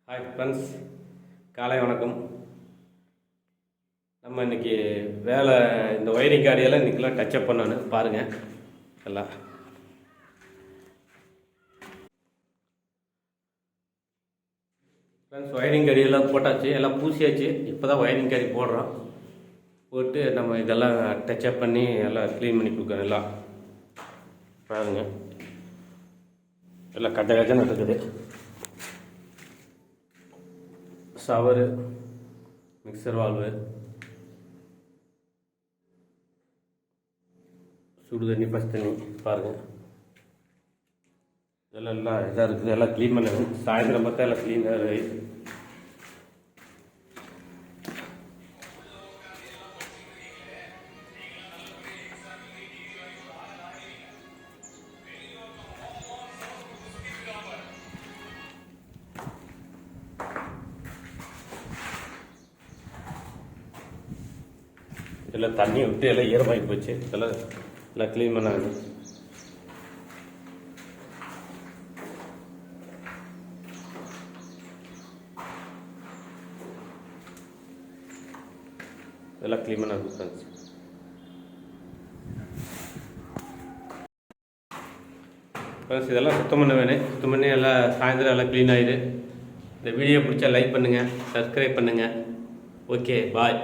Hi friends, காலை வணக்கம். நம்ம இன்றைக்கி வேலை இந்த ஒயரிங் காரியெல்லாம் இன்றைக்கெல்லாம் டச்சப் பண்ணணும் பாருங்கள். எல்லாம் ஃப்ரெண்ட்ஸ், ஒயரிங் காரியெல்லாம் போட்டாச்சு, எல்லாம் பூசியாச்சு. இப்போ தான் ஒயரிங் காரி போடுறோம். போட்டு நம்ம இதெல்லாம் டச்சப் பண்ணி எல்லாம் க்ளீன் பண்ணி கொடுக்குறோம். எல்லாம் பாருங்கள், எல்லாம் கட்ட கச்சன்னு இருக்குது. ஷவரு, மிக்சர் வால்வு, சுடு தண்ணி, பச்சை தண்ணி பாருங்கள். இதெல்லாம் எல்லாம் இதாக இருக்குது. எல்லாம் க்ளீன் பண்ணணும். சாயந்தரம் பார்த்தா எல்லாம் க்ளீனாக எல்லாம் தண்ணி விட்டு எல்லாம் ஈரமாகி போச்சு. எல்லாம் க்ளீன் பண்ணாங்க. இதெல்லாம் க்ளீன் பண்ணாங்க ஃப்ரெண்ட்ஸ். ஃப்ரெண்ட்ஸ், இதெல்லாம் சுத்தம் பண்ண வேணும். சுத்தம் பண்ணி எல்லாம் சாயந்தரம் எல்லாம் க்ளீன் ஆகிடு. இந்த வீடியோ பிடிச்சா லைக் பண்ணுங்கள், சப்ஸ்கிரைப் பண்ணுங்கள். ஓகே, பாய்.